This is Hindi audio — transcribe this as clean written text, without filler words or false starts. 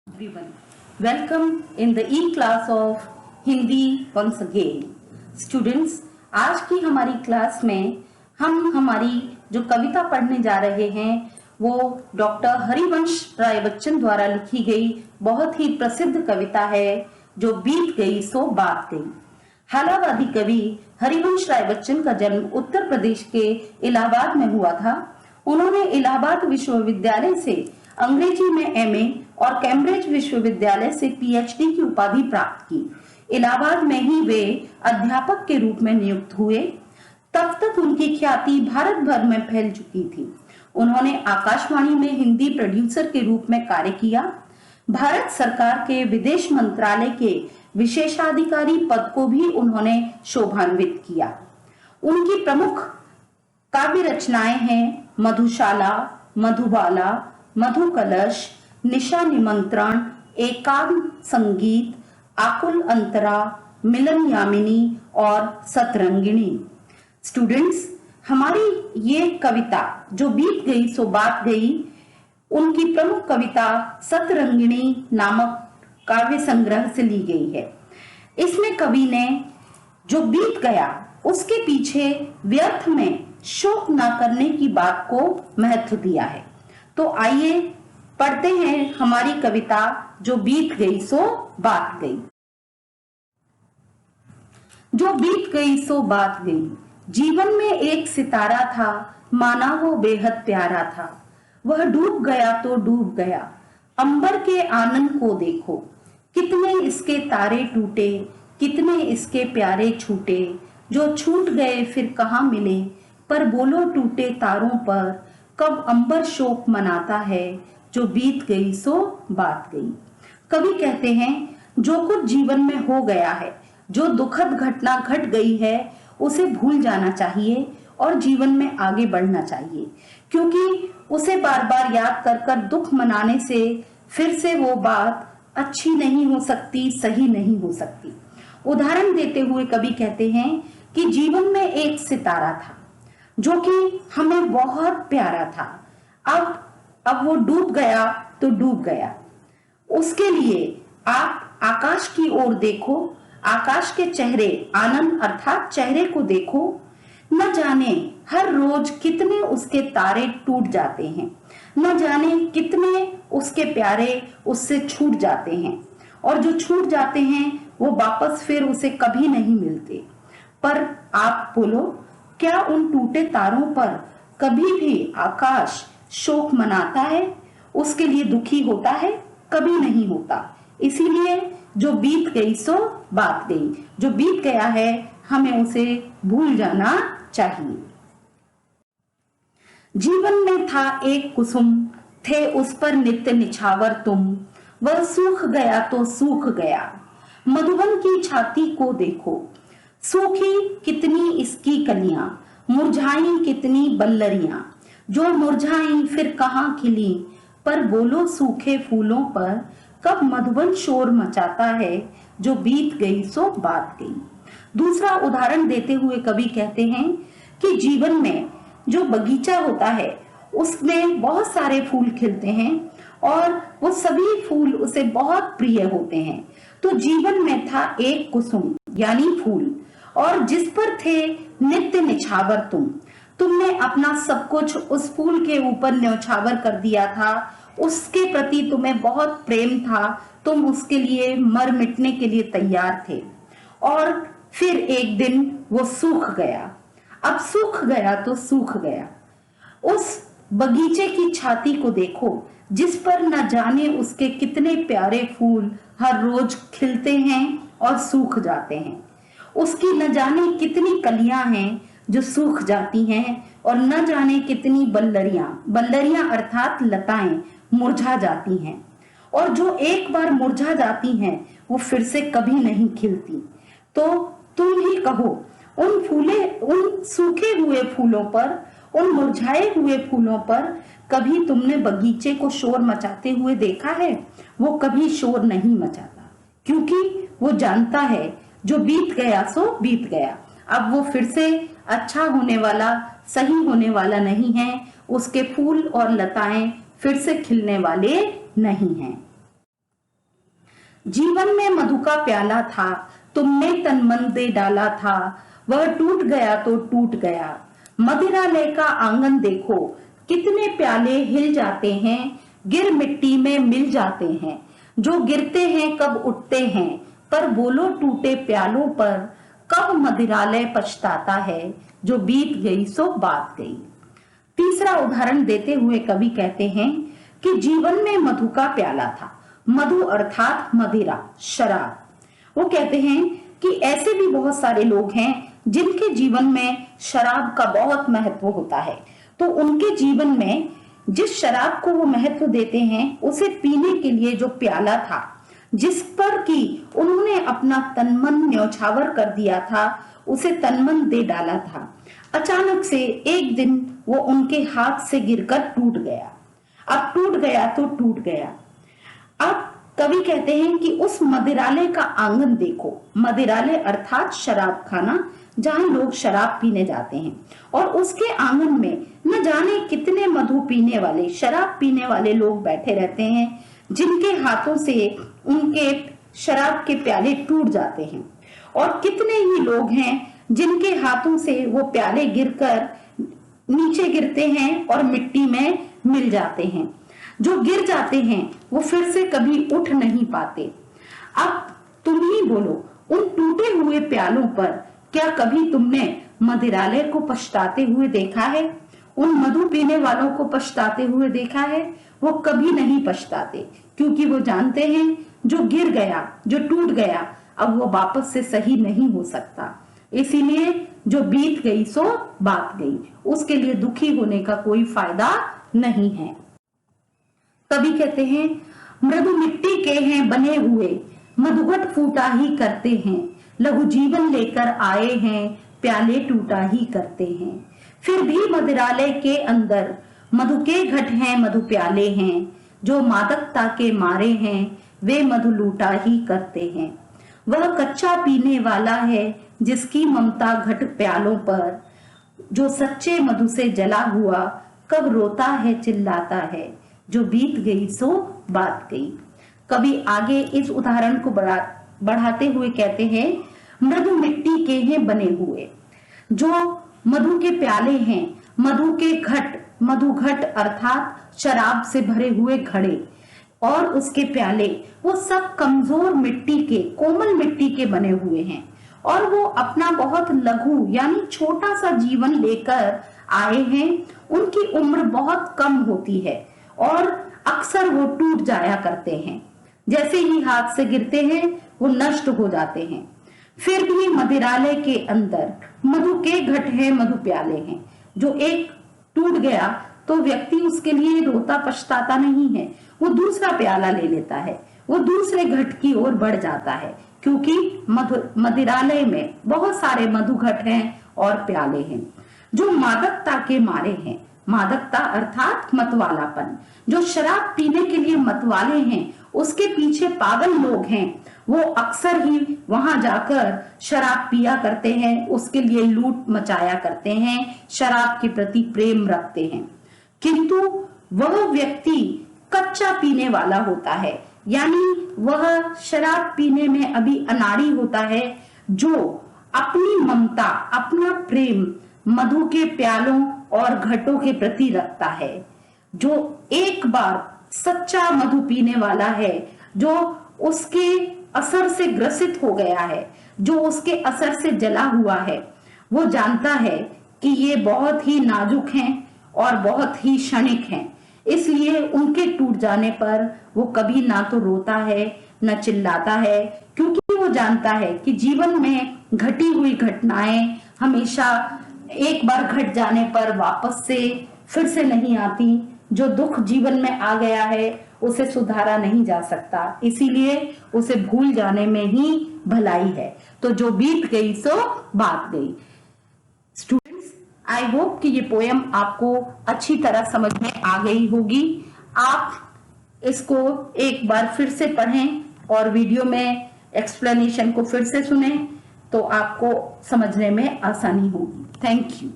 everyone. Welcome in the e-class of Hindi once again. Students, आज की हमारी क्लास में हम हमारी जो कविता पढ़ने जा रहे हैं वो डॉक्टर हरिवंश राय बच्चन द्वारा लिखी गई बहुत ही प्रसिद्ध कविता है जो बीत गई सो बात गई। हालावादी कवि हरिवंश राय बच्चन का जन्म उत्तर प्रदेश के इलाहाबाद में हुआ था। उन्होंने इलाहाबाद विश्वविद्यालय से अंग्रेजी में एमए और कैम्ब्रिज विश्वविद्यालय से पीएचडी की उपाधि प्राप्त की। इलाहाबाद में ही वे अध्यापक के रूप में नियुक्त हुए। तब तक उनकी ख्याति भारत भर में फैल चुकी थी। उन्होंने आकाशवाणी में हिंदी प्रोड्यूसर के रूप में कार्य किया। भारत सरकार के विदेश मंत्रालय के विशेषाधिकारी पद को भी उन्होंने शोभान्वित किया। उनकी प्रमुख काव्य रचनाएं हैं मधुशाला, मधुबाला, मधुकलश, निशा निमंत्रण, एकांत संगीत, आकुल अंतरा, मिलन यामिनी और सतरंगिणी। स्टूडेंट्स, हमारी ये कविता जो बीत गई सो बात गई, उनकी प्रमुख कविता सतरंगिणी नामक काव्य संग्रह से ली गई है। इसमें कवि ने जो बीत गया उसके पीछे व्यर्थ में शोक ना करने की बात को महत्व दिया है। तो आइए पढ़ते हैं हमारी कविता जो बीत गई सो बात गई। जो बीत गई सो बात गई, जीवन में एक सितारा था, माना वो बेहद प्यारा था। वह डूब गया तो डूब गया, अंबर के आनंद को देखो। कितने इसके तारे टूटे, कितने इसके प्यारे छूटे। जो छूट गए फिर कहाँ मिले, पर बोलो टूटे तारों पर। कब अंबर शोक मनाता है, जो बीत गई सो बात गई। कवि कहते हैं जो कुछ जीवन में हो गया है, जो दुखद घटना घट गई है, उसे भूल जाना चाहिए और जीवन में आगे बढ़ना चाहिए, क्योंकि उसे बार बार याद कर कर दुख मनाने से फिर से वो बात अच्छी नहीं हो सकती, सही नहीं हो सकती। उदाहरण देते हुए कवि कहते हैं कि जीवन में एक सितारा था जो कि हमें बहुत प्यारा था। अब वो डूब गया तो डूब गया। उसके लिए आप आकाश की ओर देखो, आकाश के चेहरे, आनंद अर्थात चेहरे को देखो। न जाने हर रोज कितने उसके तारे टूट जाते हैं, न जाने कितने उसके प्यारे उससे छूट जाते हैं, और जो छूट जाते हैं वो वापस फिर उसे कभी नहीं मिलते। पर आप बोलो, क्या उन टूटे तारों पर कभी भी आकाश शोक मनाता है, उसके लिए दुखी होता है? कभी नहीं होता। इसीलिए जो बीत गई सो बात गई, जो बीत गया है हमें उसे भूल जाना चाहिए। जीवन में था एक कुसुम, थे उस पर नित्य निछावर तुम। वह सूख गया तो सूख गया, मधुबन की छाती को देखो। सूखी कितनी इसकी कलियां, मुरझाई कितनी बल्लरियां। जो मुरझाई फिर कहाँ खिली, पर बोलो सूखे फूलों पर। कब मधुबन शोर मचाता है, जो बीत गई सो बात गई। दूसरा उदाहरण देते हुए कवि कहते हैं कि जीवन में जो बगीचा होता है उसमें बहुत सारे फूल खिलते हैं और वो सभी फूल उसे बहुत प्रिय होते हैं। तो जीवन में था एक कुसुम यानी फूल, और जिस पर थे नित्य निछावर तुमने अपना सब कुछ उस फूल के ऊपर न्यौछावर कर दिया था। उसके प्रति तुम्हें बहुत प्रेम था, तुम उसके लिए मर मिटने के लिए तैयार थे, और फिर एक दिन वो सूख गया। अब सूख गया तो सूख गया। उस बगीचे की छाती को देखो जिस पर न जाने उसके कितने प्यारे फूल हर रोज खिलते हैं और सूख जाते हैं। उसकी न जाने कितनी कलियां हैं जो सूख जाती हैं, और न जाने कितनी बल्लरियां अर्थात लताएं मुरझा जाती हैं, और जो एक बार मुरझा जाती हैं वो फिर से कभी नहीं खिलती। तो तुम ही कहो, उन सूखे हुए फूलों पर, उन मुरझाए हुए फूलों पर कभी तुमने बगीचे को शोर मचाते हुए देखा है? वो कभी शोर नहीं मचाता, क्योंकि वो जानता है जो बीत गया सो बीत गया। अब वो फिर से अच्छा होने वाला, सही होने वाला नहीं है। उसके फूल और लताएं फिर से खिलने वाले नहीं हैं। जीवन में मधु का प्याला था, तुमने तन मन दे डाला था, वह टूट गया तो टूट गया। मदिरालय का आंगन देखो, कितने प्याले हिल जाते हैं, गिर मिट्टी में मिल जाते हैं। जो गिरते हैं कब उठते हैं, पर बोलो टूटे प्यालों पर, कब मदिरालय पछताता है, जो बीत गई सो बात गई। तीसरा उदाहरण देते हुए कवि कहते हैं कि जीवन में मधु का प्याला था। मधु अर्थात मदिरा, शराब। वो कहते हैं कि ऐसे भी बहुत सारे लोग हैं जिनके जीवन में शराब का बहुत महत्व होता है, तो उनके जीवन में जिस शराब को वो महत्व देते हैं, उसे पीने के लिए जो प्याला था, जिस पर कि उन्होंने अपना तन मन न्यौछावर कर दिया था, उसे तन मन दे डाला था, अचानक से एक दिन वो उनके हाथ से गिरकर टूट गया। अब टूट गया तो टूट गया। अब कवि कहते हैं कि उस मदिरालय का आंगन देखो। मदिरालय अर्थात शराब खाना, जहां लोग शराब पीने जाते हैं, और उसके आंगन में न जाने कितने मधु पीने वाले, शराब पीने वाले लोग बैठे रहते हैं, जिनके हाथों से उनके शराब के प्याले टूट जाते हैं। और कितने ही लोग हैं जिनके हाथों से वो प्याले गिरकर नीचे गिरते हैं और मिट्टी में मिल जाते हैं। जो गिर जाते हैं वो फिर से कभी उठ नहीं पाते। अब तुम ही बोलो, उन टूटे हुए प्यालों पर क्या कभी तुमने मदिरालय को पछताते हुए देखा है? उन मधु पीने वालों को पछताते हुए देखा है? वो कभी नहीं पछताते, क्योंकि वो जानते हैं जो गिर गया, जो टूट गया, अब वो वापस से सही नहीं हो सकता। इसीलिए जो बीत गई सो बात गई, उसके लिए दुखी होने का कोई फायदा नहीं है। कवि कहते हैं, मृदु मिट्टी के हैं बने हुए, मधुघट फूटा ही करते हैं, लघु जीवन लेकर आए हैं, प्याले टूटा ही करते हैं। फिर भी मदिरालय के अंदर मधु के घट हैं, मधु प्याले हैं, जो मादकता के मारे हैं, वे मधु लूटा ही करते हैं। वह कच्चा पीने वाला है जिसकी ममता घट प्यालों पर, जो सच्चे मधु से जला हुआ कब रोता है चिल्लाता है, जो बीत गई सो बात गई। कवि आगे इस उदाहरण को बढ़ाते हुए कहते हैं, मृदु मिट्टी के हैं बने हुए, जो मधु के प्याले हैं, मधु के घट, मधु घट अर्थात शराब से भरे हुए घड़े और उसके प्याले, वो सब कमजोर मिट्टी के, कोमल मिट्टी के बने हुए हैं, और वो अपना बहुत लघु यानी छोटा सा जीवन लेकर आए हैं। उनकी उम्र बहुत कम होती है और अक्सर वो टूट जाया करते हैं, जैसे ही हाथ से गिरते हैं वो नष्ट हो जाते हैं। फिर भी मदिरालय के अंदर मधु के घट है, मधु प्याले हैं। जो एक टूट गया तो व्यक्ति उसके लिए रोता पछताता नहीं है, वो दूसरा प्याला ले लेता है, वो दूसरे घट की ओर बढ़ जाता है, क्योंकि मदिरालय में बहुत सारे मधु घट हैं और प्याले हैं। जो मादकता के मारे हैं, मादकता अर्थात मतवालापन, जो शराब पीने के लिए मतवाले हैं, उसके पीछे पागल लोग हैं, वो अक्सर ही वहां जाकर शराब पिया करते हैं, उसके लिए लूट मचाया करते हैं, शराब के प्रति प्रेम रखते हैं। किंतु वह व्यक्ति कच्चा पीने वाला होता है, यानी वह शराब पीने में अभी अनाड़ी होता है, जो अपनी ममता, अपना प्रेम मधु के प्यालों और घटों के प्रति रखता है। जो एक बार सच्चा मधु पीने वाला है, जो उसके असर से ग्रसित हो गया है, जो उसके असर से जला हुआ है, वो जानता है कि ये बहुत ही नाजुक हैं और बहुत ही क्षणिक हैं। इसलिए उनके टूट जाने पर वो कभी ना तो रोता है न चिल्लाता है, क्योंकि वो जानता है कि जीवन में घटी हुई घटनाएं हमेशा एक बार घट जाने पर वापस से फिर से नहीं आती। जो दुख जीवन में आ गया है उसे सुधारा नहीं जा सकता, इसीलिए उसे भूल जाने में ही भलाई है। तो जो बीत गई सो बात गई। स्टूडेंट्स, आई होप कि ये पोयम आपको अच्छी तरह समझ में आ गई होगी। आप इसको एक बार फिर से पढ़ें और वीडियो में एक्सप्लेनेशन को फिर से सुनें, तो आपको समझने में आसानी होगी। Thank you.